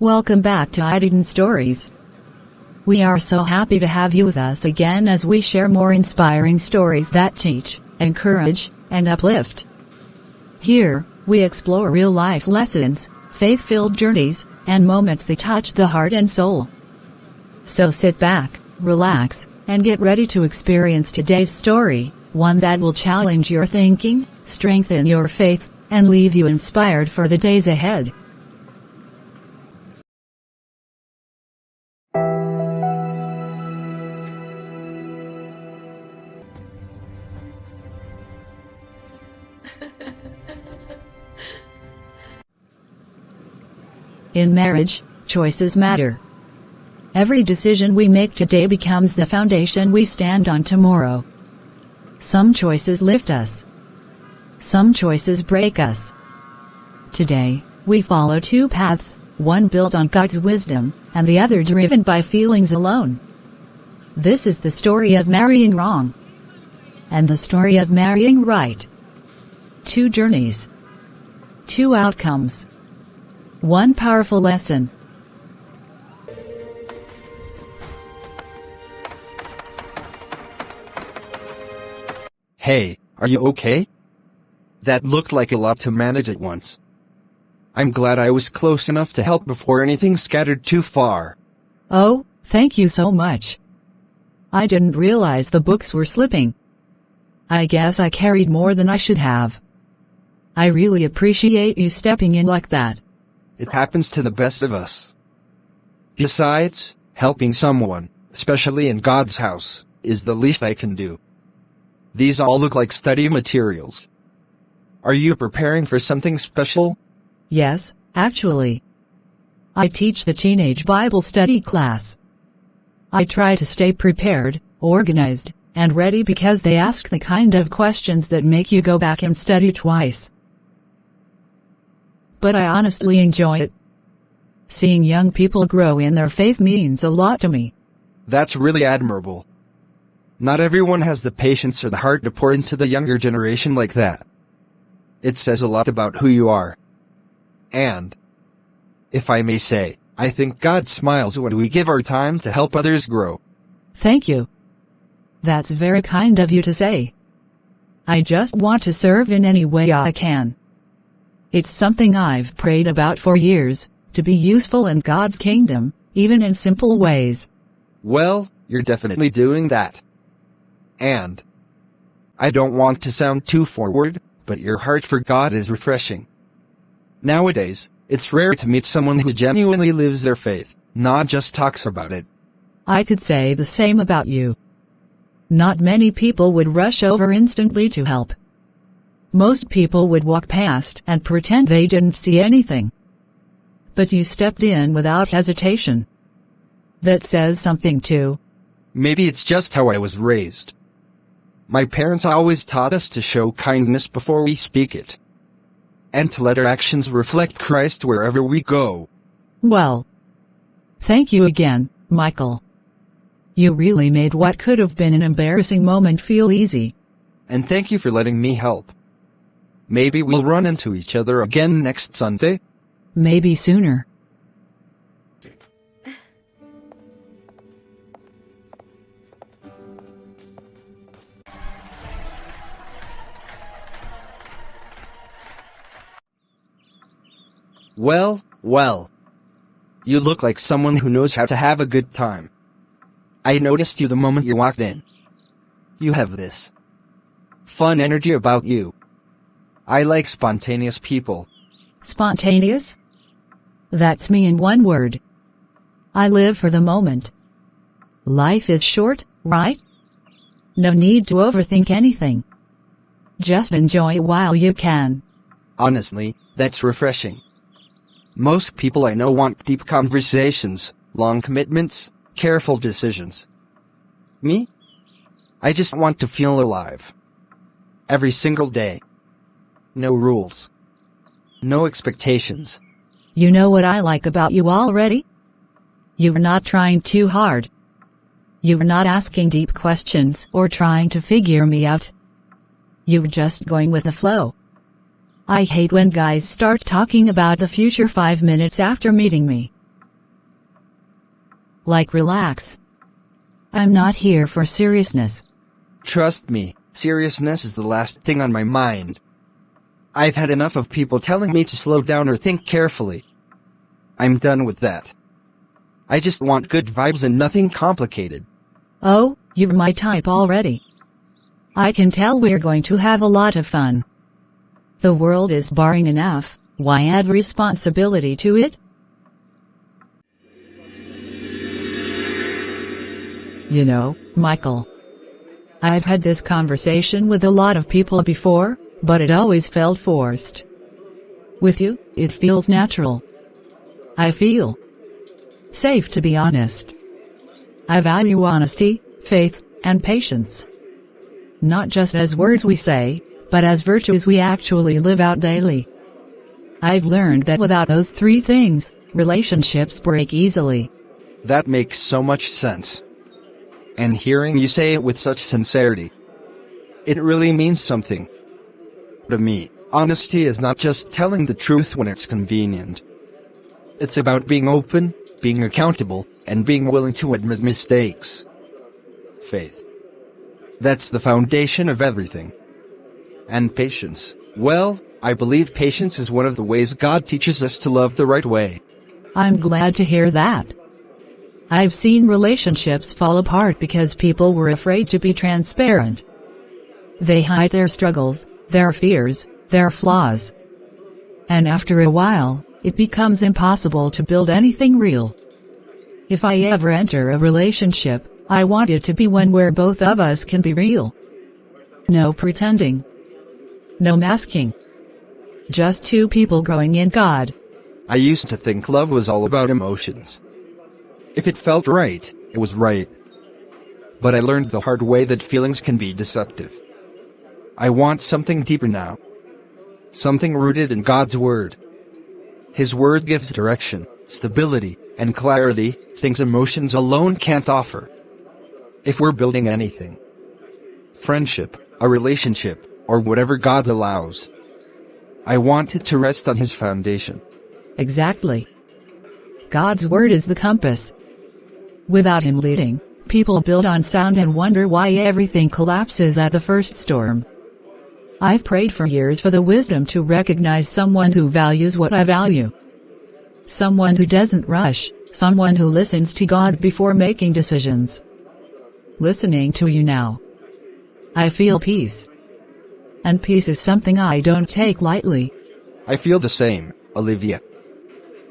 Welcome back to Diverging Stories. We are so happy to have you with us again as we share more inspiring stories that teach, encourage, and uplift. Here, we explore real-life lessons, faith-filled journeys, and moments that touch the heart and soul. So sit back, relax, and get ready to experience today's story, one that will challenge your thinking, strengthen your faith, and leave you inspired for the days ahead. In marriage, choices matter. Every decision we make today becomes the foundation we stand on tomorrow. Some choices lift us. Some choices break us. Today, we follow two paths, one built on God's wisdom, and the other driven by feelings alone. This is the story of marrying wrong. And the story of marrying right. Two journeys. Two outcomes. One powerful lesson. Hey, are you okay? That looked like a lot to manage at once. I'm glad I was close enough to help before anything scattered too far. Oh, thank you so much. I didn't realize the books were slipping. I guess I carried more than I should have. I really appreciate you stepping in like that. It happens to the best of us. Besides, helping someone, especially in God's house, is the least I can do. These all look like study materials. Are you preparing for something special? Yes, actually. I teach the teenage Bible study class. I try to stay prepared, organized, and ready because they ask the kind of questions that make you go back and study twice. But I honestly enjoy it. Seeing young people grow in their faith means a lot to me. That's really admirable. Not everyone has the patience or the heart to pour into the younger generation like that. It says a lot about who you are. And, if I may say, I think God smiles when we give our time to help others grow. Thank you. That's very kind of you to say. I just want to serve in any way I can. It's something I've prayed about for years, to be useful in God's kingdom, even in simple ways. Well, you're definitely doing that. And, I don't want to sound too forward, but your heart for God is refreshing. Nowadays, it's rare to meet someone who genuinely lives their faith, not just talks about it. I could say the same about you. Not many people would rush over instantly to help. Most people would walk past and pretend they didn't see anything. But you stepped in without hesitation. That says something too. Maybe it's just how I was raised. My parents always taught us to show kindness before we speak it. And to let our actions reflect Christ wherever we go. Well, thank you again, Michael. You really made what could have been an embarrassing moment feel easy. And thank you for letting me help. Maybe we'll run into each other again next Sunday? Maybe sooner. Well. You look like someone who knows how to have a good time. I noticed you the moment you walked in. You have this fun energy about you. I like spontaneous people. Spontaneous? That's me in one word. I live for the moment. Life is short, right? No need to overthink anything. Just enjoy it while you can. Honestly, that's refreshing. Most people I know want deep conversations, long commitments, careful decisions. Me? I just want to feel alive. Every single day. No rules. No expectations. You know what I like about you already? You're not trying too hard. You're not asking deep questions or trying to figure me out. You're just going with the flow. I hate when guys start talking about the future 5 minutes after meeting me. Like relax. I'm not here for seriousness. Trust me, seriousness is the last thing on my mind. I've had enough of people telling me to slow down or think carefully. I'm done with that. I just want good vibes and nothing complicated. Oh, you're my type already. I can tell we're going to have a lot of fun. The world is boring enough, why add responsibility to it? You know, Michael, I've had this conversation with a lot of people before, but it always felt forced. With you, it feels natural. I feel safe, to be honest. I value honesty, faith, and patience. Not just as words we say, but as virtues we actually live out daily. I've learned that without those three things, relationships break easily. That makes so much sense. And hearing you say it with such sincerity, it really means something. To me, honesty is not just telling the truth when it's convenient. It's about being open, being accountable, and being willing to admit mistakes. Faith. That's the foundation of everything. And patience. Well, I believe patience is one of the ways God teaches us to love the right way. I'm glad to hear that. I've seen relationships fall apart because people were afraid to be transparent. They hide their struggles, their fears, their flaws. And after a while, it becomes impossible to build anything real. If I ever enter a relationship, I want it to be one where both of us can be real. No pretending. No masking. Just two people growing in God. I used to think love was all about emotions. If it felt right, it was right. But I learned the hard way that feelings can be deceptive. I want something deeper now. Something rooted in God's Word. His Word gives direction, stability, and clarity, things emotions alone can't offer. If we're building anything, friendship, a relationship, or whatever God allows, I want it to rest on His foundation. Exactly. God's Word is the compass. Without Him leading, people build on sand and wonder why everything collapses at the first storm. I've prayed for years for the wisdom to recognize someone who values what I value. Someone who doesn't rush, someone who listens to God before making decisions. Listening to you now, I feel peace. And peace is something I don't take lightly. I feel the same, Olivia.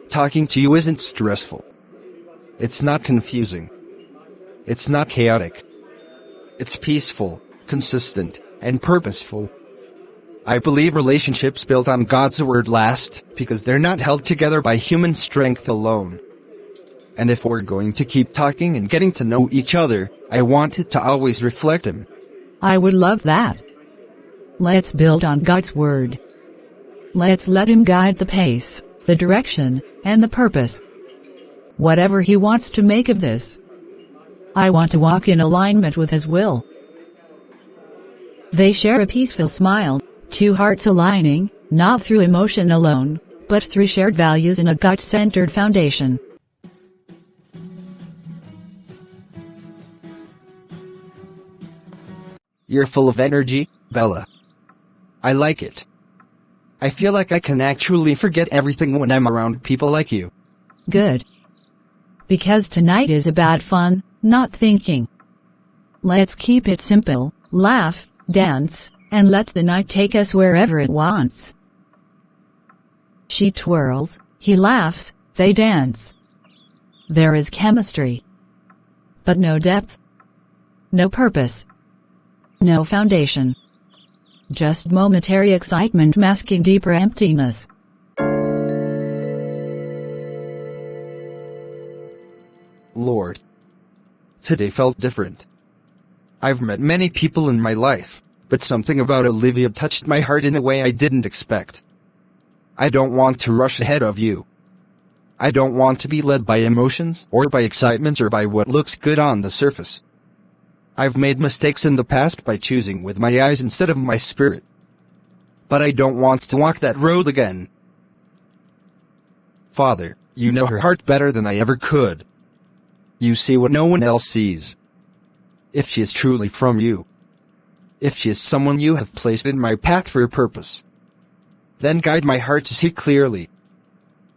Talking to you isn't stressful. It's not confusing. It's not chaotic. It's peaceful, consistent, and purposeful. I believe relationships built on God's Word last, because they're not held together by human strength alone. And if we're going to keep talking and getting to know each other, I want it to always reflect Him. I would love that. Let's build on God's Word. Let's let Him guide the pace, the direction, and the purpose. Whatever He wants to make of this. I want to walk in alignment with His will. They share a peaceful smile, two hearts aligning, not through emotion alone, but through shared values and a God-centered foundation. You're full of energy, Bella. I like it. I feel like I can actually forget everything when I'm around people like you. Good. Because tonight is about fun, not thinking. Let's keep it simple, laugh, dance, and let the night take us wherever it wants. She twirls, he laughs, they dance. There is chemistry. But no depth. No purpose. No foundation. Just momentary excitement masking deeper emptiness. Lord. Today felt different. I've met many people in my life, but something about Olivia touched my heart in a way I didn't expect. I don't want to rush ahead of you. I don't want to be led by emotions, or by excitement, or by what looks good on the surface. I've made mistakes in the past by choosing with my eyes instead of my spirit. But I don't want to walk that road again. Father, you know her heart better than I ever could. You see what no one else sees. If she is truly from you, if she is someone you have placed in my path for a purpose, then guide my heart to see clearly.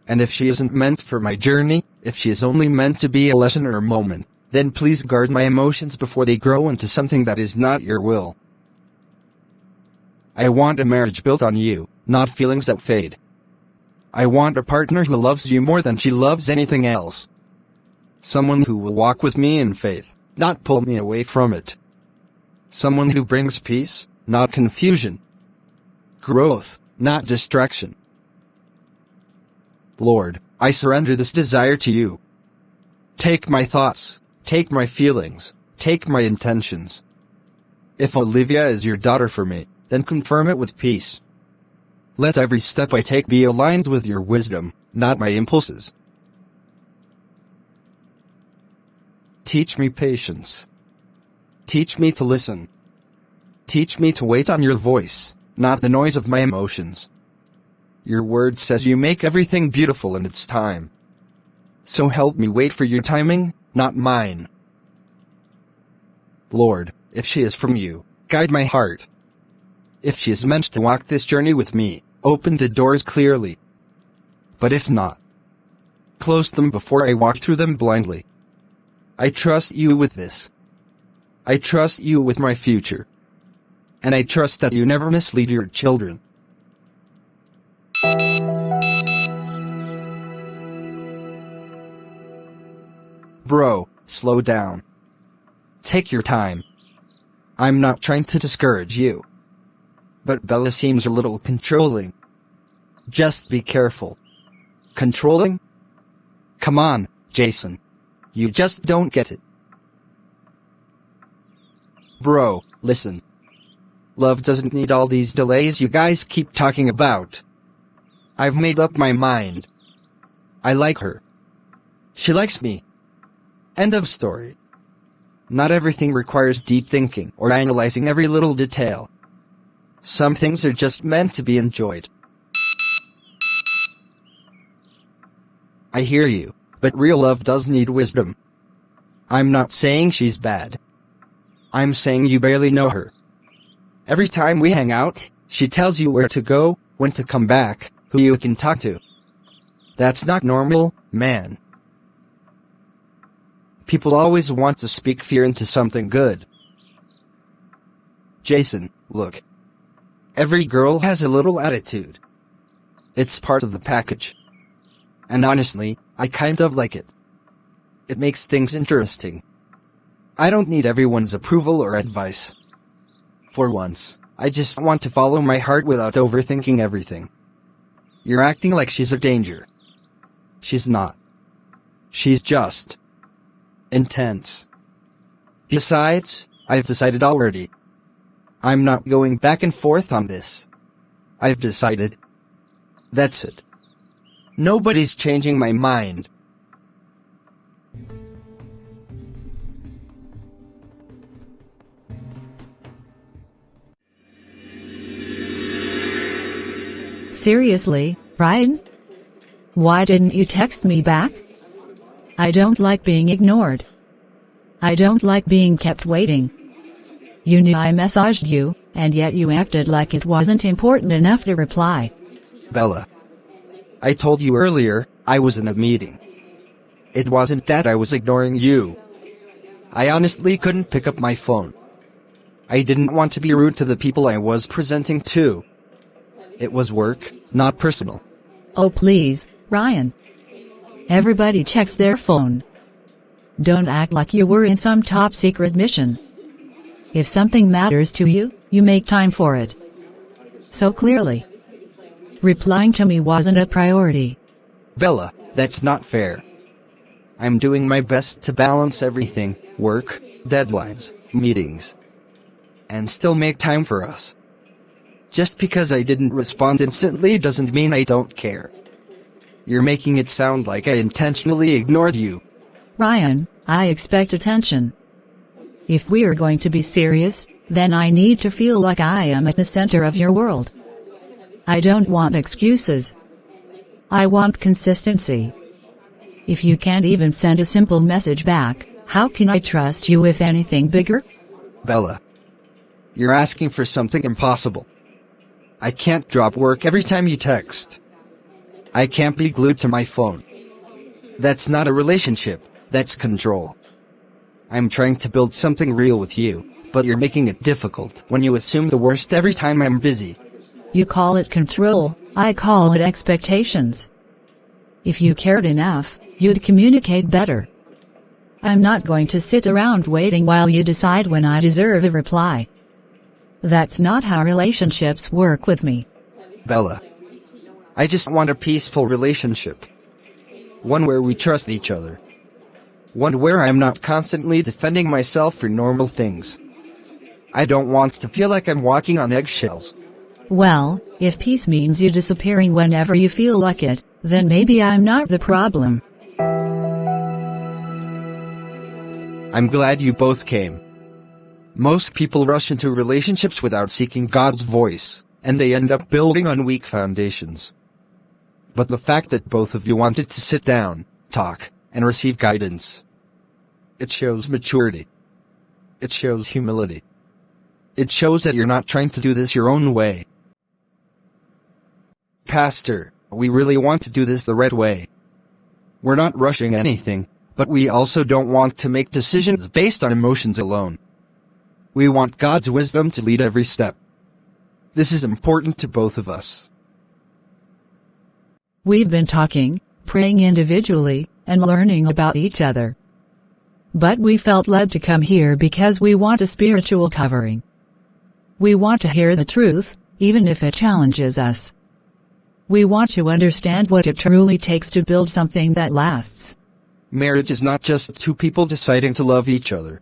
And if she isn't meant for my journey, if she is only meant to be a lesson or a moment, then please guard my emotions before they grow into something that is not your will. I want a marriage built on you, not feelings that fade. I want a partner who loves you more than she loves anything else. Someone who will walk with me in faith, not pull me away from it. Someone who brings peace, not confusion. Growth, not distraction. Lord, I surrender this desire to you. Take my thoughts, take my feelings, take my intentions. If Olivia is your daughter for me, then confirm it with peace. Let every step I take be aligned with your wisdom, not my impulses. Teach me patience. Teach me to listen. Teach me to wait on your voice, not the noise of my emotions. Your word says you make everything beautiful in its time. So help me wait for your timing, not mine. Lord, if she is from you, guide my heart. If she is meant to walk this journey with me, open the doors clearly. But if not, close them before I walk through them blindly. I trust you with this. I trust you with my future. And I trust that you never mislead your children. Bro, slow down. Take your time. I'm not trying to discourage you. But Bella seems a little controlling. Just be careful. Controlling? Come on, Jason. You just don't get it. Bro, listen. Love doesn't need all these delays you guys keep talking about. I've made up my mind. I like her. She likes me. End of story. Not everything requires deep thinking or analyzing every little detail. Some things are just meant to be enjoyed. I hear you, but real love does need wisdom. I'm not saying she's bad. I'm saying you barely know her. Every time we hang out, she tells you where to go, when to come back, who you can talk to. That's not normal, man. People always want to speak fear into something good. Jason, look. Every girl has a little attitude. It's part of the package. And honestly, I kind of like it. It makes things interesting. I don't need everyone's approval or advice. For once, I just want to follow my heart without overthinking everything. You're acting like she's a danger. She's not. She's just intense. Besides, I've decided already. I'm not going back and forth on this. I've decided. That's it. Nobody's changing my mind. Seriously, Ryan? Why didn't you text me back? I don't like being ignored. I don't like being kept waiting. You knew I messaged you, and yet you acted like it wasn't important enough to reply. Bella. I told you earlier, I was in a meeting. It wasn't that I was ignoring you. I honestly couldn't pick up my phone. I didn't want to be rude to the people I was presenting to. It was work, not personal. Oh please, Ryan. Everybody checks their phone. Don't act like you were in some top secret mission. If something matters to you, you make time for it. So clearly, replying to me wasn't a priority. Bella, that's not fair. I'm doing my best to balance everything, work, deadlines, meetings, and still make time for us. Just because I didn't respond instantly doesn't mean I don't care. You're making it sound like I intentionally ignored you. Ryan, I expect attention. If we are going to be serious, then I need to feel like I am at the center of your world. I don't want excuses. I want consistency. If you can't even send a simple message back, how can I trust you with anything bigger? Bella, you're asking for something impossible. I can't drop work every time you text. I can't be glued to my phone. That's not a relationship, that's control. I'm trying to build something real with you, but you're making it difficult when you assume the worst every time I'm busy. You call it control, I call it expectations. If you cared enough, you'd communicate better. I'm not going to sit around waiting while you decide when I deserve a reply. That's not how relationships work with me. Bella, I just want a peaceful relationship. One where we trust each other. One where I'm not constantly defending myself for normal things. I don't want to feel like I'm walking on eggshells. Well, if peace means you disappearing whenever you feel like it, then maybe I'm not the problem. I'm glad you both came. Most people rush into relationships without seeking God's voice, and they end up building on weak foundations. But the fact that both of you wanted to sit down, talk, and receive guidance, it shows maturity. It shows humility. It shows that you're not trying to do this your own way. Pastor, we really want to do this the right way. We're not rushing anything, but we also don't want to make decisions based on emotions alone. We want God's wisdom to lead every step. This is important to both of us. We've been talking, praying individually, and learning about each other. But we felt led to come here because we want a spiritual covering. We want to hear the truth, even if it challenges us. We want to understand what it truly takes to build something that lasts. Marriage is not just two people deciding to love each other.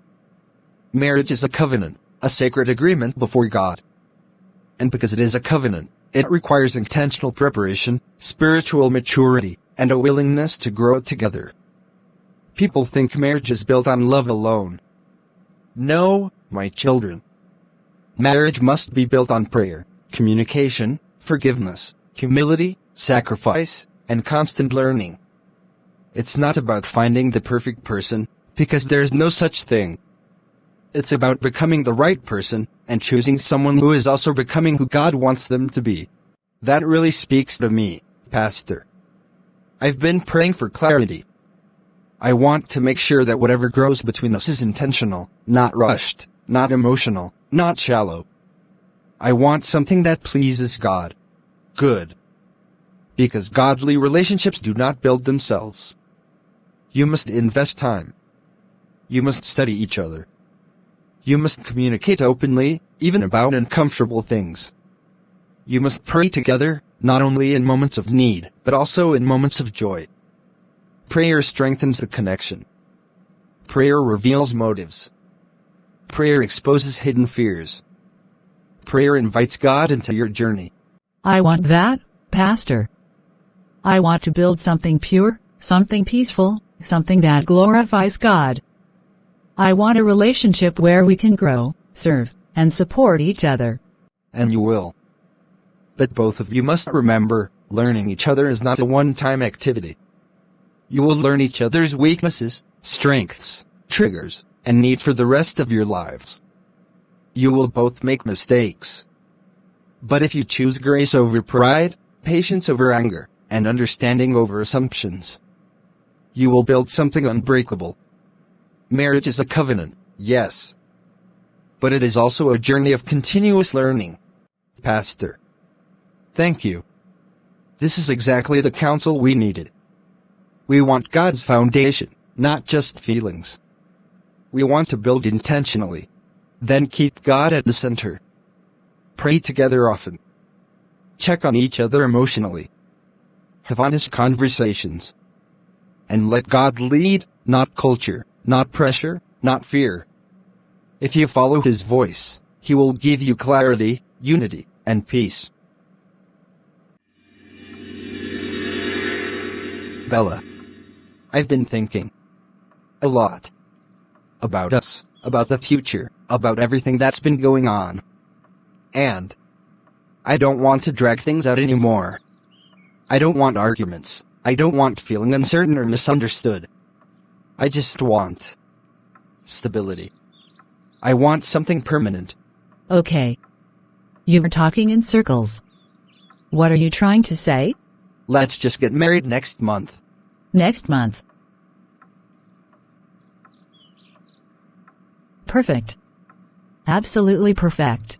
Marriage is a covenant, a sacred agreement before God. And because it is a covenant, it requires intentional preparation, spiritual maturity, and a willingness to grow together. People think marriage is built on love alone. No, my children. Marriage must be built on prayer, communication, forgiveness, humility, sacrifice, and constant learning. It's not about finding the perfect person, because there's no such thing. It's about becoming the right person, and choosing someone who is also becoming who God wants them to be. That really speaks to me, Pastor. I've been praying for clarity. I want to make sure that whatever grows between us is intentional, not rushed, not emotional, not shallow. I want something that pleases God. Good. Because godly relationships do not build themselves. You must invest time. You must study each other. You must communicate openly, even about uncomfortable things. You must pray together, not only in moments of need, but also in moments of joy. Prayer strengthens the connection. Prayer reveals motives. Prayer exposes hidden fears. Prayer invites God into your journey. I want that, Pastor. I want to build something pure, something peaceful, something that glorifies God. I want a relationship where we can grow, serve, and support each other. And you will. But both of you must remember, learning each other is not a one-time activity. You will learn each other's weaknesses, strengths, triggers, and needs for the rest of your lives. You will both make mistakes. But if you choose grace over pride, patience over anger, and understanding over assumptions, you will build something unbreakable. Marriage is a covenant, yes. But it is also a journey of continuous learning. Pastor. Thank you. This is exactly the counsel we needed. We want God's foundation, not just feelings. We want to build intentionally. Then keep God at the center. Pray together often. Check on each other emotionally. Have honest conversations. And let God lead, not culture, not pressure, not fear. If you follow His voice, He will give you clarity, unity, and peace. Bella, I've been thinking a lot about us, about the future, about everything that's been going on. And I don't want to drag things out anymore. I don't want arguments. I don't want feeling uncertain or misunderstood. I just want stability. I want something permanent. Okay. You're talking in circles. What are you trying to say? Let's just get married next month. Next month. Perfect. Absolutely perfect.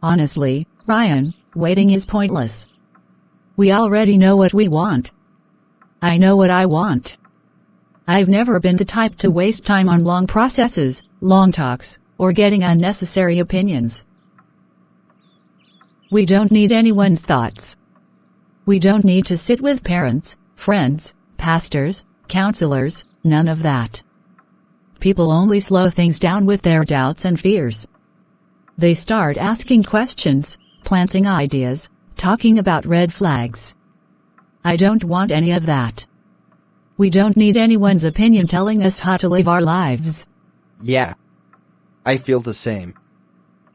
Honestly, Ryan, waiting is pointless. We already know what we want. I know what I want. I've never been the type to waste time on long processes, long talks, or getting unnecessary opinions. We don't need anyone's thoughts. We don't need to sit with parents, friends, pastors, counselors, none of that. People only slow things down with their doubts and fears. They start asking questions, planting ideas, talking about red flags. I don't want any of that. We don't need anyone's opinion telling us how to live our lives. Yeah. I feel the same.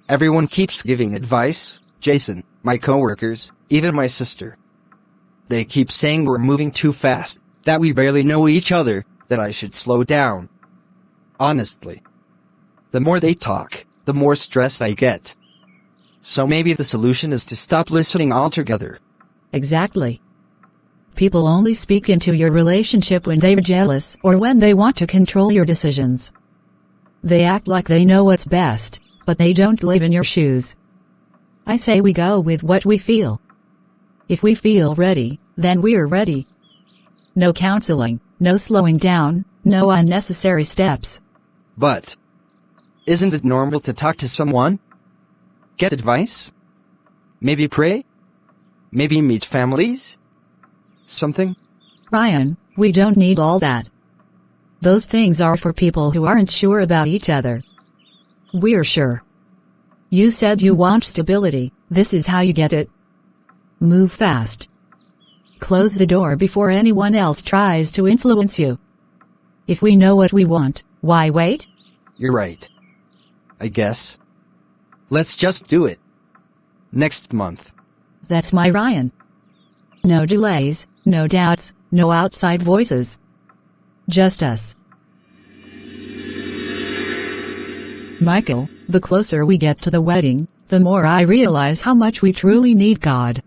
Everyone keeps giving advice, Jason, my coworkers, even my sister. They keep saying we're moving too fast, that we barely know each other, that I should slow down. Honestly. The more they talk, the more stressed I get. So maybe the solution is to stop listening altogether. Exactly. People only speak into your relationship when they're jealous or when they want to control your decisions. They act like they know what's best, but they don't live in your shoes. I say we go with what we feel. If we feel ready, then we're ready. No counseling, no slowing down, no unnecessary steps. But isn't it normal to talk to someone? Get advice? Maybe pray? Maybe meet families? Something? Ryan, we don't need all that. Those things are for people who aren't sure about each other. We're sure. You said you want stability, this is how you get it. Move fast. Close the door before anyone else tries to influence you. If we know what we want, why wait? You're right. I guess. Let's just do it. Next month. That's my Ryan. No delays, no doubts, no outside voices. Just us. Michael, the closer we get to the wedding, the more I realize how much we truly need God.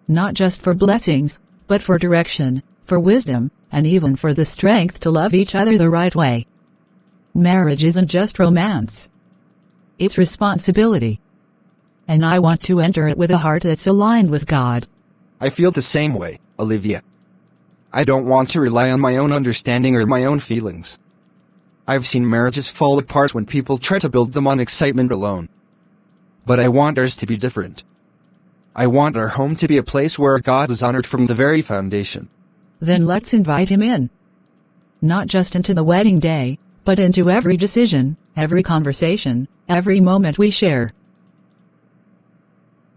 Not just for blessings, but for direction, for wisdom, and even for the strength to love each other the right way. Marriage isn't just romance. It's responsibility. And I want to enter it with a heart that's aligned with God. I feel the same way, Olivia. I don't want to rely on my own understanding or my own feelings. I've seen marriages fall apart when people try to build them on excitement alone. But I want ours to be different. I want our home to be a place where God is honored from the very foundation. Then let's invite him in. Not just into the wedding day, but into every decision, every conversation, every moment we share.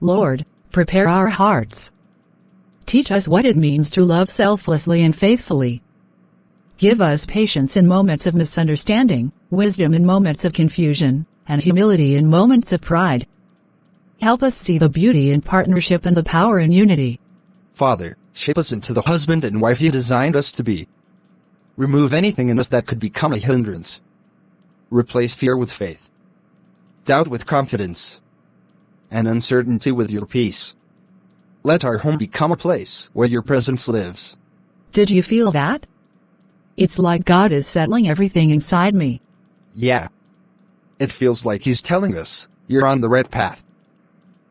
Lord, prepare our hearts. Teach us what it means to love selflessly and faithfully. Give us patience in moments of misunderstanding, wisdom in moments of confusion, and humility in moments of pride. Help us see the beauty in partnership and the power in unity. Father, shape us into the husband and wife you designed us to be. Remove anything in us that could become a hindrance. Replace fear with faith, doubt with confidence, and uncertainty with your peace. Let our home become a place where your presence lives. Did you feel that? It's like God is settling everything inside me. Yeah. It feels like He's telling us, you're on the right path.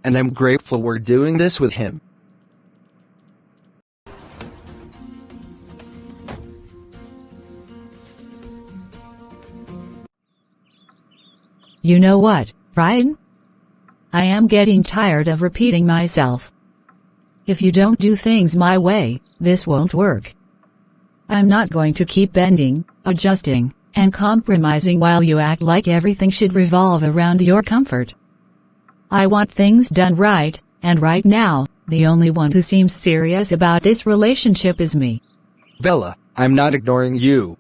And I'm grateful we're doing this with Him. You know what, Ryan? I am getting tired of repeating myself. If you don't do things my way, this won't work. I'm not going to keep bending, adjusting, and compromising while you act like everything should revolve around your comfort. I want things done right, and right now, the only one who seems serious about this relationship is me. Bella, I'm not ignoring you.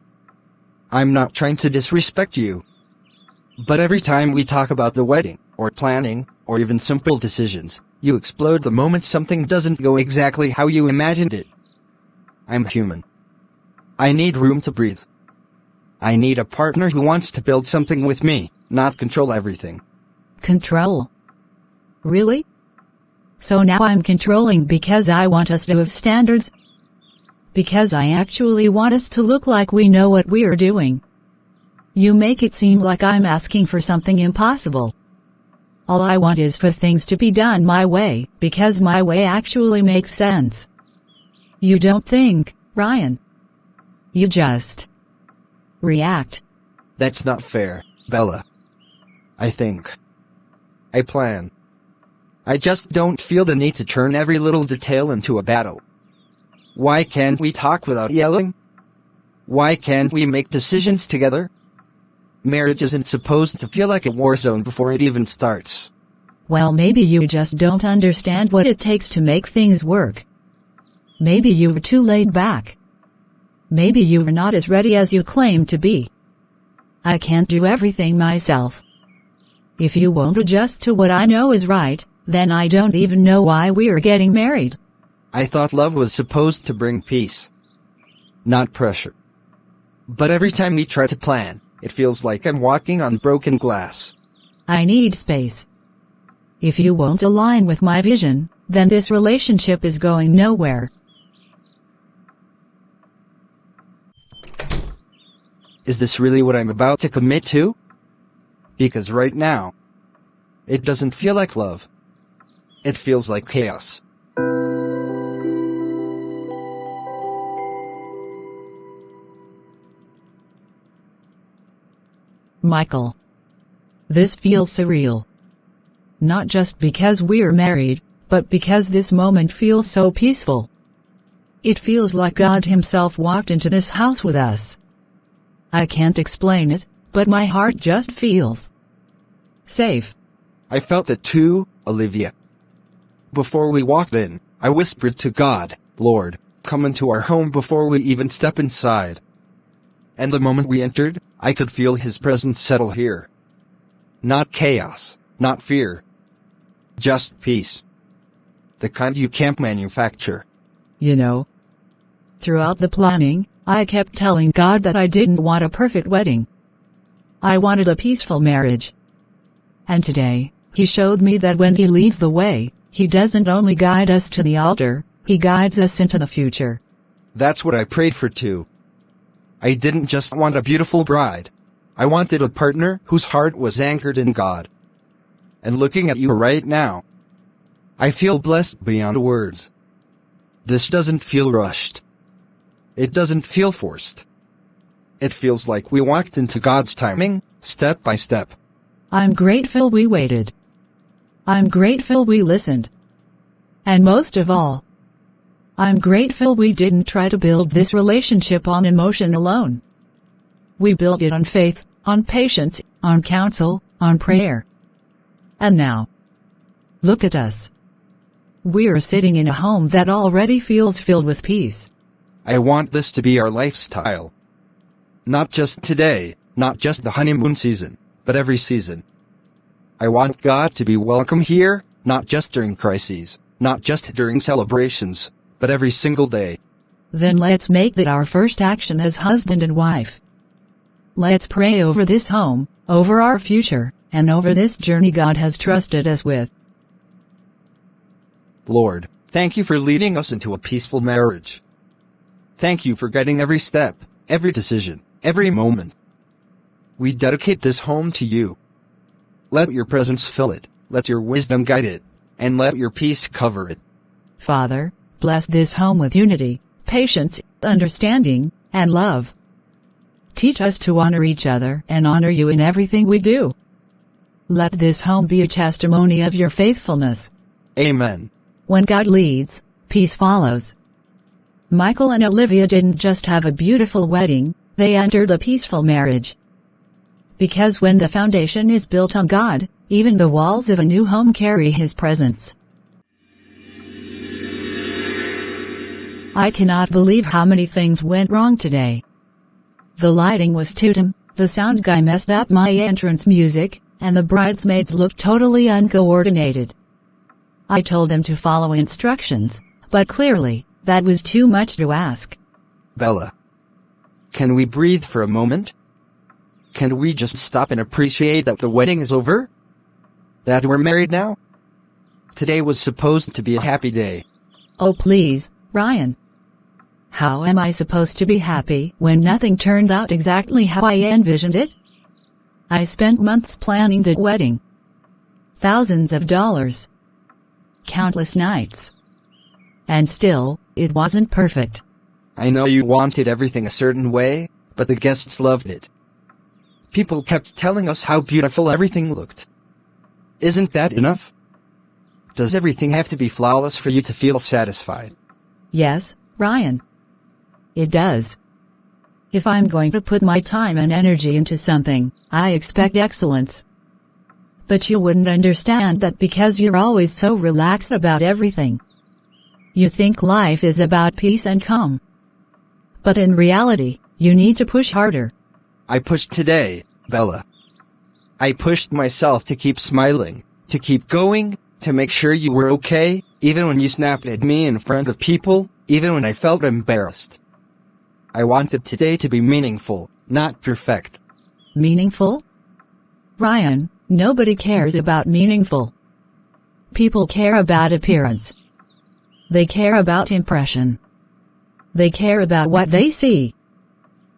I'm not trying to disrespect you. But every time we talk about the wedding, or planning, or even simple decisions, you explode the moment something doesn't go exactly how you imagined it. I'm human. I need room to breathe. I need a partner who wants to build something with me, not control everything. Control? Really? So now I'm controlling because I want us to have standards? Because I actually want us to look like we know what we're doing. You make it seem like I'm asking for something impossible. All I want is for things to be done my way, because my way actually makes sense. You don't think, Ryan. You just react. That's not fair, Bella. I think. I plan. I just don't feel the need to turn every little detail into a battle. Why can't we talk without yelling? Why can't we make decisions together? Marriage isn't supposed to feel like a war zone before it even starts. Well, maybe you just don't understand what it takes to make things work. Maybe you were too laid back. Maybe you were not as ready as you claim to be. I can't do everything myself. If you won't adjust to what I know is right, then I don't even know why we're getting married. I thought love was supposed to bring peace, not pressure. But every time we try to plan, it feels like I'm walking on broken glass. I need space. If you won't align with my vision, then this relationship is going nowhere. Is this really what I'm about to commit to? Because right now, it doesn't feel like love. It feels like chaos. Michael. This feels surreal. Not just because we're married, but because this moment feels so peaceful. It feels like God Himself walked into this house with us. I can't explain it, but my heart just feels safe. I felt that too, Olivia. Before we walked in, I whispered to God, Lord, come into our home before we even step inside. And the moment we entered, I could feel His presence settle here. Not chaos, not fear. Just peace. The kind you can't manufacture. You know, throughout the planning, I kept telling God that I didn't want a perfect wedding. I wanted a peaceful marriage. And today, He showed me that when He leads the way, He doesn't only guide us to the altar, He guides us into the future. That's what I prayed for too. I didn't just want a beautiful bride. I wanted a partner whose heart was anchored in God. And looking at you right now, I feel blessed beyond words. This doesn't feel rushed. It doesn't feel forced. It feels like we walked into God's timing, step by step. I'm grateful we waited. I'm grateful we listened. And most of all, I'm grateful we didn't try to build this relationship on emotion alone. We built it on faith, on patience, on counsel, on prayer. And now, look at us. We're sitting in a home that already feels filled with peace. I want this to be our lifestyle. Not just today, not just the honeymoon season, but every season. I want God to be welcome here, not just during crises, not just during celebrations, but every single day. Then let's make that our first action as husband and wife. Let's pray over this home, over our future, and over this journey God has trusted us with. Lord, thank you for leading us into a peaceful marriage. Thank you for guiding every step, every decision, every moment. We dedicate this home to you. Let your presence fill it, let your wisdom guide it, and let your peace cover it. Father, bless this home with unity, patience, understanding, and love. Teach us to honor each other and honor you in everything we do. Let this home be a testimony of your faithfulness. Amen. When God leads, peace follows. Michael and Olivia didn't just have a beautiful wedding, they entered a peaceful marriage. Because when the foundation is built on God, even the walls of a new home carry His presence. I cannot believe how many things went wrong today. The lighting was too dim, the sound guy messed up my entrance music, and the bridesmaids looked totally uncoordinated. I told them to follow instructions, but clearly, that was too much to ask. Bella. Can we breathe for a moment? Can we just stop and appreciate that the wedding is over? That we're married now? Today was supposed to be a happy day. Oh please, Ryan. How am I supposed to be happy when nothing turned out exactly how I envisioned it? I spent months planning the wedding. Thousands of dollars. Countless nights. And still, it wasn't perfect. I know you wanted everything a certain way, but the guests loved it. People kept telling us how beautiful everything looked. Isn't that enough? Does everything have to be flawless for you to feel satisfied? Yes, Ryan. It does. If I'm going to put my time and energy into something, I expect excellence. But you wouldn't understand that because you're always so relaxed about everything. You think life is about peace and calm. But in reality, you need to push harder. I pushed today, Bella. I pushed myself to keep smiling, to keep going, to make sure you were okay, even when you snapped at me in front of people, even when I felt embarrassed. I wanted today to be meaningful, not perfect. Meaningful? Ryan, nobody cares about meaningful. People care about appearance. They care about impression. They care about what they see.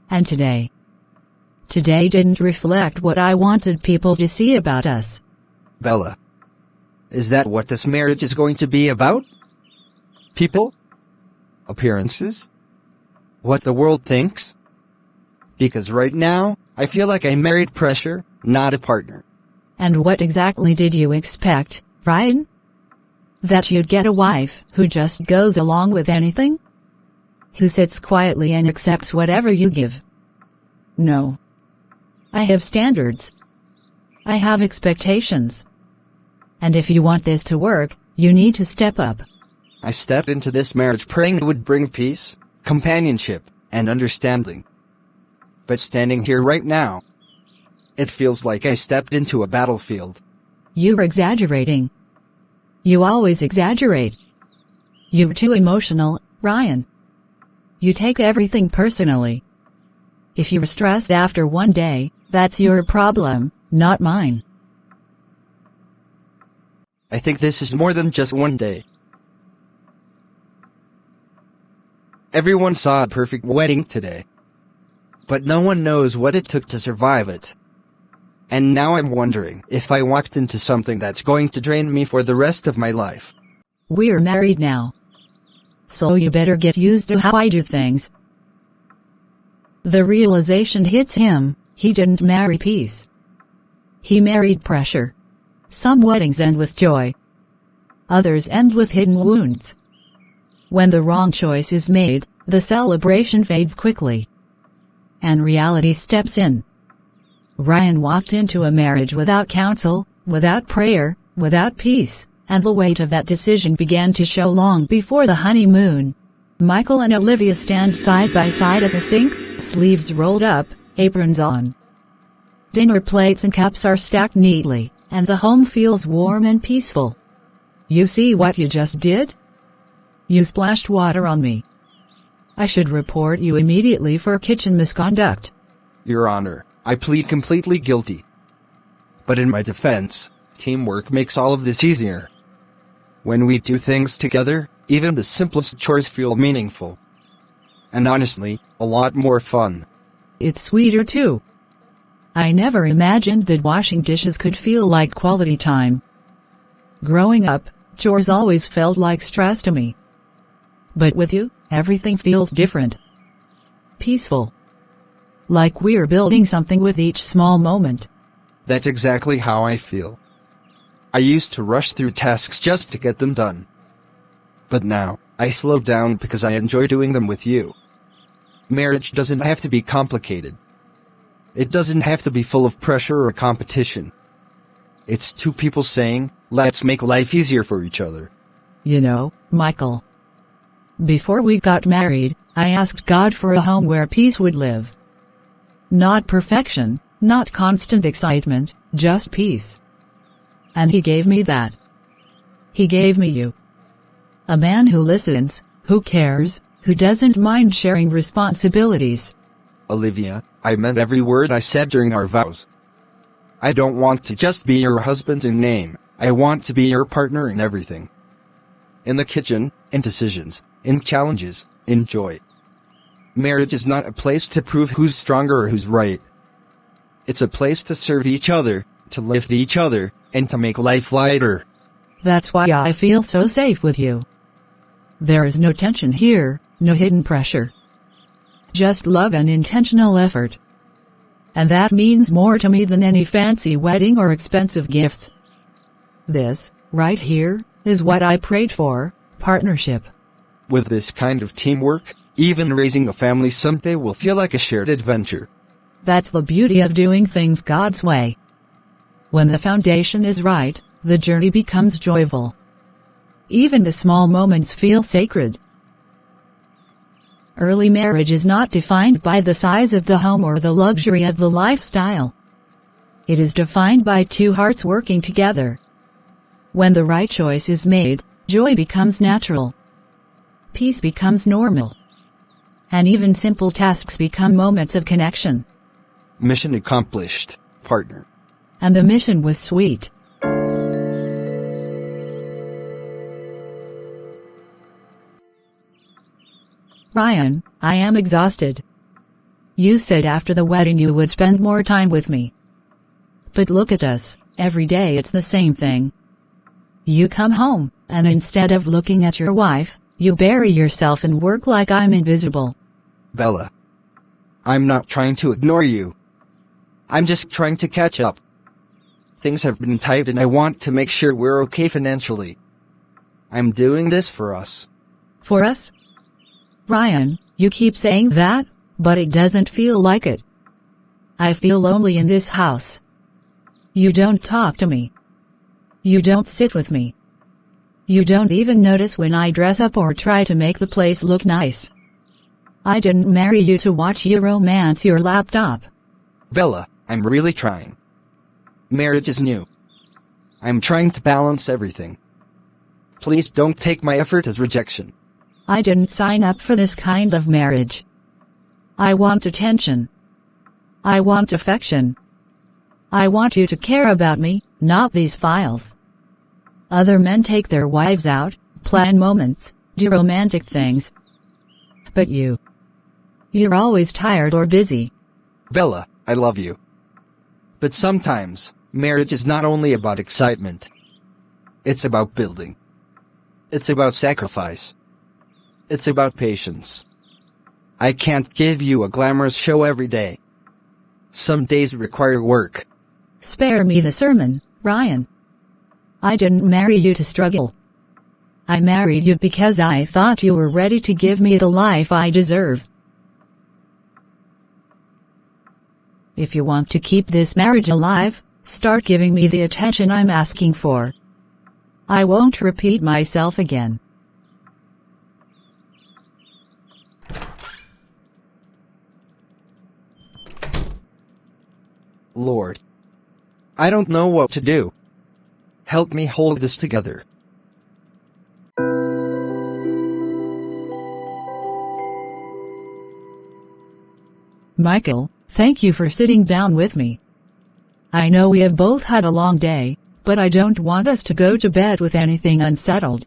And today didn't reflect what I wanted people to see about us. Bella. Is that what this marriage is going to be about? People? Appearances? What the world thinks? Because right now, I feel like I married pressure, not a partner. And what exactly did you expect, Ryan? That you'd get a wife who just goes along with anything? Who sits quietly and accepts whatever you give? No. I have standards. I have expectations. And if you want this to work, you need to step up. I stepped into this marriage praying it would bring peace, companionship, and understanding. But standing here right now, it feels like I stepped into a battlefield. You're exaggerating. You always exaggerate. You're too emotional, Ryan. You take everything personally. If you're stressed after one day, that's your problem, not mine. I think this is more than just one day. Everyone saw a perfect wedding today. But no one knows what it took to survive it. And now I'm wondering if I walked into something that's going to drain me for the rest of my life. We're married now. So you better get used to how I do things. The realization hits him, he didn't marry peace. He married pressure. Some weddings end with joy. Others end with hidden wounds. When the wrong choice is made, the celebration fades quickly. And reality steps in. Ryan walked into a marriage without counsel, without prayer, without peace, and the weight of that decision began to show long before the honeymoon. Michael and Olivia stand side by side at the sink, sleeves rolled up, aprons on. Dinner plates and cups are stacked neatly, and the home feels warm and peaceful. You see what you just did? You splashed water on me. I should report you immediately for kitchen misconduct. Your Honor, I plead completely guilty. But in my defense, teamwork makes all of this easier. When we do things together, even the simplest chores feel meaningful. And honestly, a lot more fun. It's sweeter too. I never imagined that washing dishes could feel like quality time. Growing up, chores always felt like stress to me. But with you, everything feels different. Peaceful. Like we're building something with each small moment. That's exactly how I feel. I used to rush through tasks just to get them done. But now, I slow down because I enjoy doing them with you. Marriage doesn't have to be complicated. It doesn't have to be full of pressure or competition. It's two people saying, let's make life easier for each other. You know, Michael. Before we got married, I asked God for a home where peace would live. Not perfection, not constant excitement, just peace. And He gave me that. He gave me you. A man who listens, who cares, who doesn't mind sharing responsibilities. Olivia, I meant every word I said during our vows. I don't want to just be your husband in name, I want to be your partner in everything. In the kitchen, in decisions, in challenges, in joy. Marriage is not a place to prove who's stronger or who's right. It's a place to serve each other, to lift each other, and to make life lighter. That's why I feel so safe with you. There is no tension here, no hidden pressure. Just love and intentional effort. And that means more to me than any fancy wedding or expensive gifts. This, right here, is what I prayed for, partnership. With this kind of teamwork, even raising a family someday will feel like a shared adventure. That's the beauty of doing things God's way. When the foundation is right, the journey becomes joyful. Even the small moments feel sacred. Early marriage is not defined by the size of the home or the luxury of the lifestyle. It is defined by two hearts working together. When the right choice is made, joy becomes natural. Peace becomes normal. And even simple tasks become moments of connection. Mission accomplished, partner. And the mission was sweet. Ryan, I am exhausted. You said after the wedding you would spend more time with me. But look at us, every day it's the same thing. You come home, and instead of looking at your wife, you bury yourself and work like I'm invisible. Bella. I'm not trying to ignore you. I'm just trying to catch up. Things have been tight and I want to make sure we're okay financially. I'm doing this for us. For us? Ryan, you keep saying that, but it doesn't feel like it. I feel lonely in this house. You don't talk to me. You don't sit with me. You don't even notice when I dress up or try to make the place look nice. I didn't marry you to watch you romance your laptop. Bella, I'm really trying. Marriage is new. I'm trying to balance everything. Please don't take my effort as rejection. I didn't sign up for this kind of marriage. I want attention. I want affection. I want you to care about me, not these files. Other men take their wives out, plan moments, do romantic things. But you're always tired or busy. Bella, I love you. But sometimes, marriage is not only about excitement. It's about building. It's about sacrifice. It's about patience. I can't give you a glamorous show every day. Some days require work. Spare me the sermon, Ryan. I didn't marry you to struggle. I married you because I thought you were ready to give me the life I deserve. If you want to keep this marriage alive, start giving me the attention I'm asking for. I won't repeat myself again. Lord. I don't know what to do. Help me hold this together. Michael, thank you for sitting down with me. I know we have both had a long day, but I don't want us to go to bed with anything unsettled.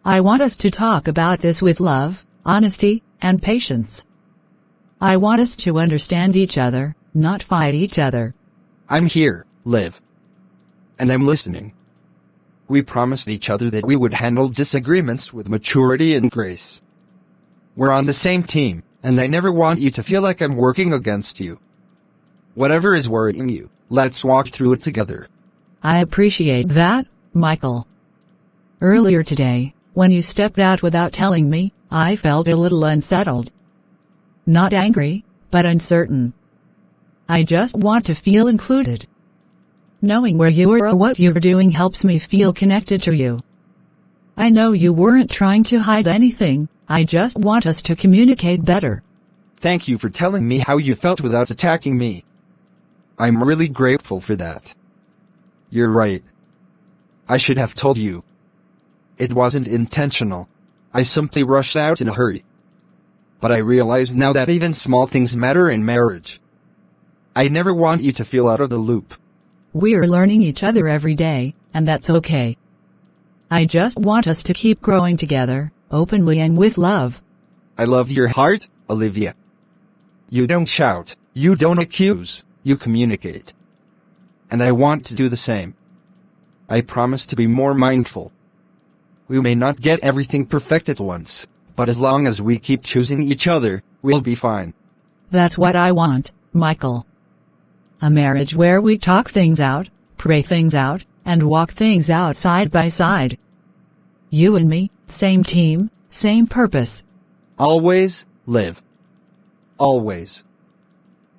I want us to talk about this with love, honesty, and patience. I want us to understand each other, not fight each other. I'm here, Liv. And I'm listening. We promised each other that we would handle disagreements with maturity and grace. We're on the same team, and I never want you to feel like I'm working against you. Whatever is worrying you, let's walk through it together. I appreciate that, Michael. Earlier today, when you stepped out without telling me, I felt a little unsettled. Not angry, but uncertain. I just want to feel included. Knowing where you are or what you're doing helps me feel connected to you. I know you weren't trying to hide anything, I just want us to communicate better. Thank you for telling me how you felt without attacking me. I'm really grateful for that. You're right. I should have told you. It wasn't intentional. I simply rushed out in a hurry. but I realize now that even small things matter in marriage. I never want you to feel out of the loop. We're learning each other every day, and that's okay. I just want us to keep growing together, openly and with love. I love your heart, Olivia. You don't shout, you don't accuse, you communicate. And I want to do the same. I promise to be more mindful. We may not get everything perfect at once, but as long as we keep choosing each other, we'll be fine. That's what I want, Michael. A marriage where we talk things out, pray things out, and walk things out side by side. You and me, same team, same purpose. Always live. Always.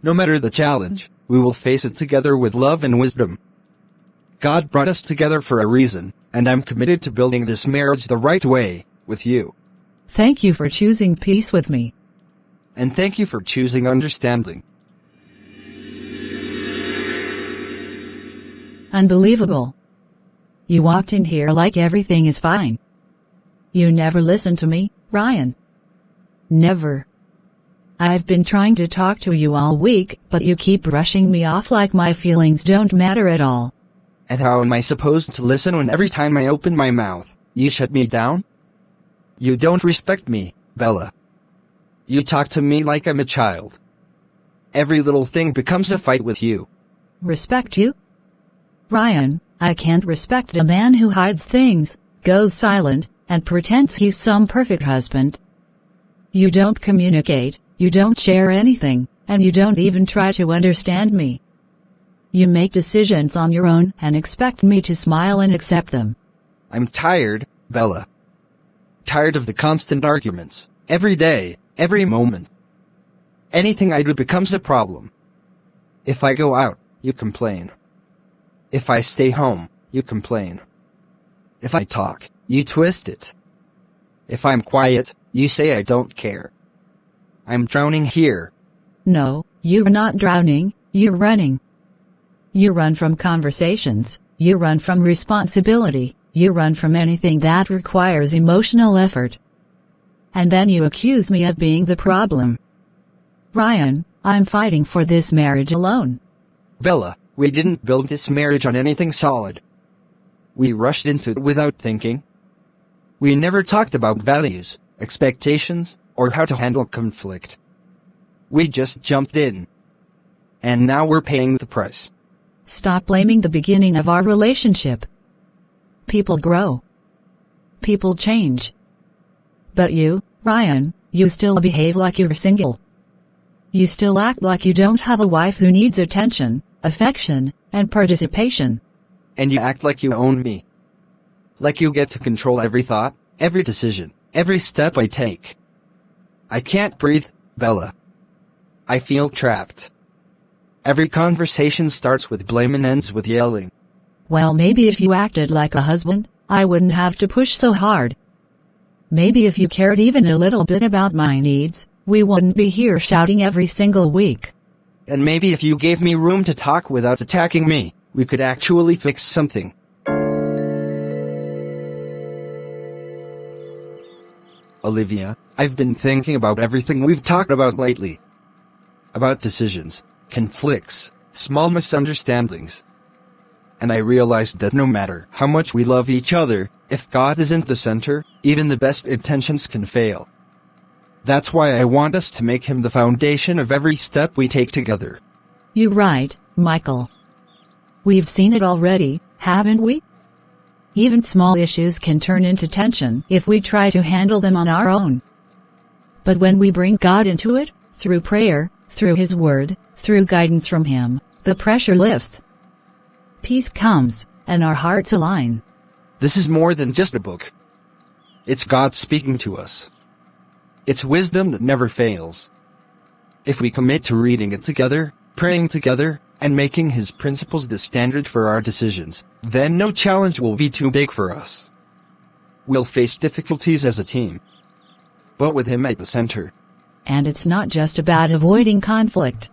No matter the challenge, we will face it together with love and wisdom. God brought us together for a reason, and I'm committed to building this marriage the right way, with you. Thank you for choosing peace with me. And thank you for choosing understanding. Unbelievable. You walked in here like everything is fine. You never listened to me, Ryan. Never. I've been trying to talk to you all week, but you keep brushing me off like my feelings don't matter at all. And how am I supposed to listen when every time I open my mouth, you shut me down? You don't respect me, Bella. You talk to me like I'm a child. Every little thing becomes a fight with you. Respect you? Ryan, I can't respect a man who hides things, goes silent, and pretends he's some perfect husband. You don't communicate, you don't share anything, and you don't even try to understand me. You make decisions on your own and expect me to smile and accept them. I'm tired, Bella. Tired of the constant arguments, every day, every moment. Anything I do becomes a problem. If I go out, you complain. If I stay home, you complain. If I talk, you twist it. If I'm quiet, you say I don't care. I'm drowning here. No, you're not drowning, you're running. You run from conversations, you run from responsibility, you run from anything that requires emotional effort. And then you accuse me of being the problem. Ryan, I'm fighting for this marriage alone. Bella, we didn't build this marriage on anything solid. We rushed into it without thinking. We never talked about values, expectations, or how to handle conflict. We just jumped in. And now we're paying the price. Stop blaming the beginning of our relationship. People grow. People change. But you, Ryan, you still behave like you're single. You still act like you don't have a wife who needs attention, affection, and participation. And you act like you own me. Like you get to control every thought, every decision, every step I take. I can't breathe, Bella. I feel trapped. Every conversation starts with blame and ends with yelling. Well, maybe if you acted like a husband, I wouldn't have to push so hard. Maybe if you cared even a little bit about my needs, we wouldn't be here shouting every single week. And maybe if you gave me room to talk without attacking me, we could actually fix something. Olivia, I've been thinking about everything we've talked about lately. About decisions, conflicts, small misunderstandings. And I realized that no matter how much we love each other, if God isn't the center, even the best intentions can fail. That's why I want us to make Him the foundation of every step we take together. You're right, Michael. We've seen it already, haven't we? Even small issues can turn into tension if we try to handle them on our own. But when we bring God into it, through prayer, through His Word, through guidance from Him, the pressure lifts. Peace comes, and our hearts align. This is more than just a book. It's God speaking to us. It's wisdom that never fails. If we commit to reading it together, praying together, and making His principles the standard for our decisions, then no challenge will be too big for us. We'll face difficulties as a team, but with Him at the center. And it's not just about avoiding conflict.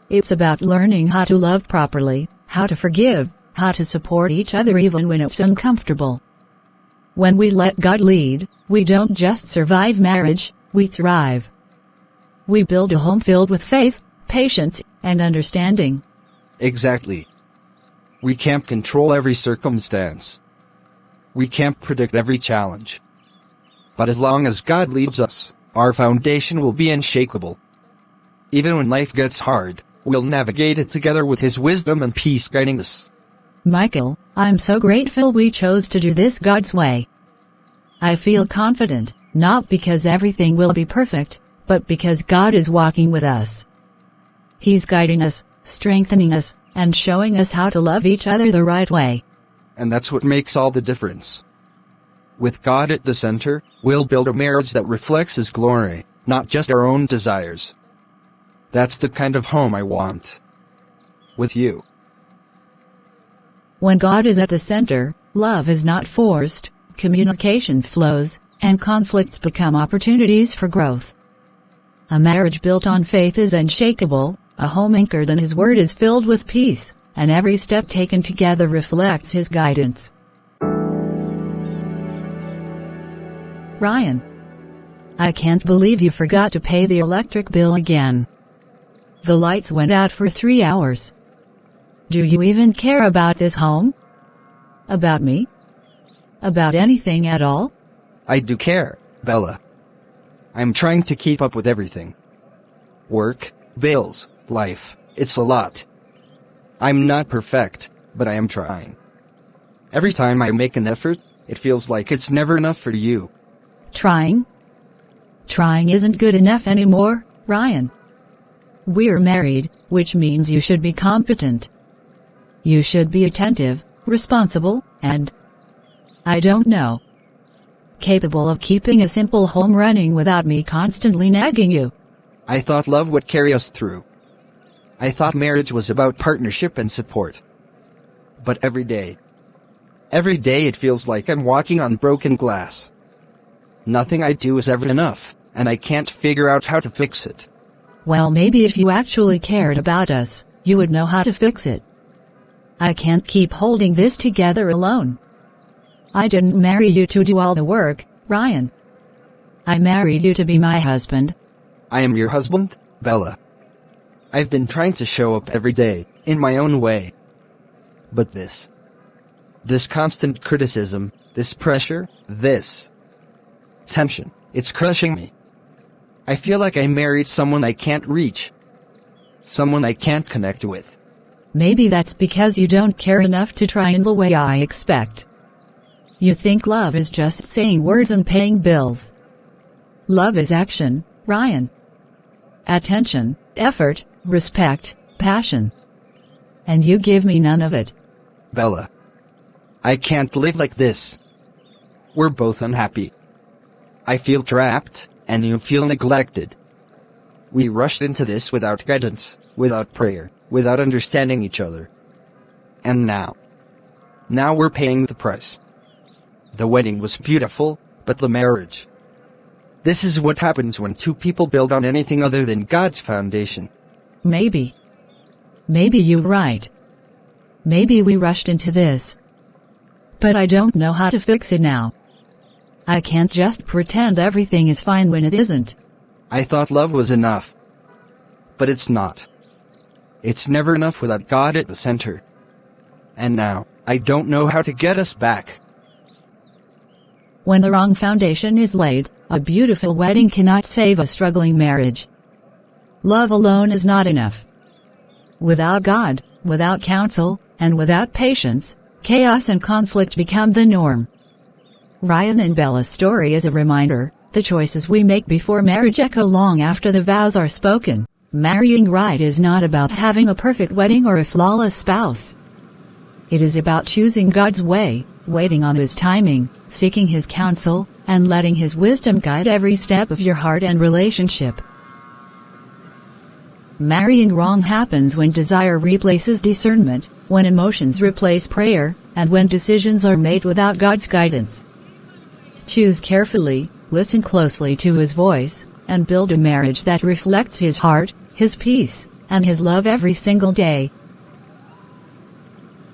It's about learning how to love properly, how to forgive, how to support each other even when it's uncomfortable. When we let God lead, we don't just survive marriage, we thrive. We build a home filled with faith, patience, and understanding. Exactly. We can't control every circumstance. We can't predict every challenge. But as long as God leads us, our foundation will be unshakable. Even when life gets hard, we'll navigate it together with His wisdom and peace guiding us. Michael, I'm so grateful we chose to do this God's way. I feel confident, not because everything will be perfect, but because God is walking with us. He's guiding us, strengthening us, and showing us how to love each other the right way. And that's what makes all the difference. With God at the center, we'll build a marriage that reflects His glory, not just our own desires. That's the kind of home I want. With you. When God is at the center, love is not forced, communication flows, and conflicts become opportunities for growth. A marriage built on faith is unshakable, a home anchored in His Word is filled with peace, and every step taken together reflects His guidance. Ryan, I can't believe you forgot to pay the electric bill again. The lights went out for 3 hours. Do you even care about this home? About me? About anything at all? I do care, Bella. I'm trying to keep up with everything. Work, bills, life, it's a lot. I'm not perfect, but I am trying. Every time I make an effort, it feels like it's never enough for you. Trying? Trying isn't good enough anymore, Ryan. We're married, which means you should be competent. You should be attentive, responsible, and, I don't know, capable of keeping a simple home running without me constantly nagging you. I thought love would carry us through. I thought marriage was about partnership and support. But every day it feels like I'm walking on broken glass. Nothing I do is ever enough, and I can't figure out how to fix it. Well, maybe if you actually cared about us, you would know how to fix it. I can't keep holding this together alone. I didn't marry you to do all the work, Ryan. I married you to be my husband. I am your husband, Bella. I've been trying to show up every day, in my own way. But this constant criticism, this pressure, this tension, it's crushing me. I feel like I married someone I can't reach. Someone I can't connect with. Maybe that's because you don't care enough to try in the way I expect. You think love is just saying words and paying bills. Love is action, Ryan. Attention, effort, respect, passion. And you give me none of it. Bella, I can't live like this. We're both unhappy. I feel trapped, and you feel neglected. We rushed into this without guidance, without prayer, without understanding each other. And now we're paying the price. The wedding was beautiful, but the marriage. This is what happens when two people build on anything other than God's foundation. Maybe you're right. Maybe we rushed into this. But I don't know how to fix it now. I can't just pretend everything is fine when it isn't. I thought love was enough. But it's not. It's never enough without God at the center. And now, I don't know how to get us back. When the wrong foundation is laid, a beautiful wedding cannot save a struggling marriage. Love alone is not enough. Without God, without counsel, and without patience, chaos and conflict become the norm. Ryan and Bella's story is a reminder, the choices we make before marriage echo long after the vows are spoken. Marrying right is not about having a perfect wedding or a flawless spouse. It is about choosing God's way, waiting on His timing, seeking His counsel, and letting His wisdom guide every step of your heart and relationship. Marrying wrong happens when desire replaces discernment, when emotions replace prayer, and when decisions are made without God's guidance. Choose carefully, listen closely to His voice, and build a marriage that reflects His heart, His peace, and His love every single day.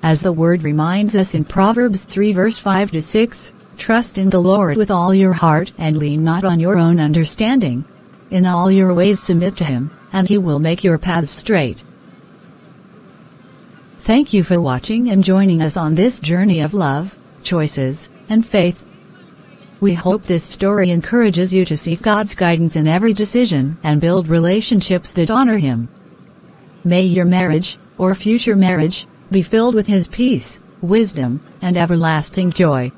As the Word reminds us in Proverbs 3 verse 5-6, trust in the Lord with all your heart and lean not on your own understanding. In all your ways submit to Him, and He will make your paths straight. Thank you for watching and joining us on this journey of love, choices, and faith. We hope this story encourages you to seek God's guidance in every decision and build relationships that honor Him. May your marriage, or future marriage, be filled with His peace, wisdom, and everlasting joy.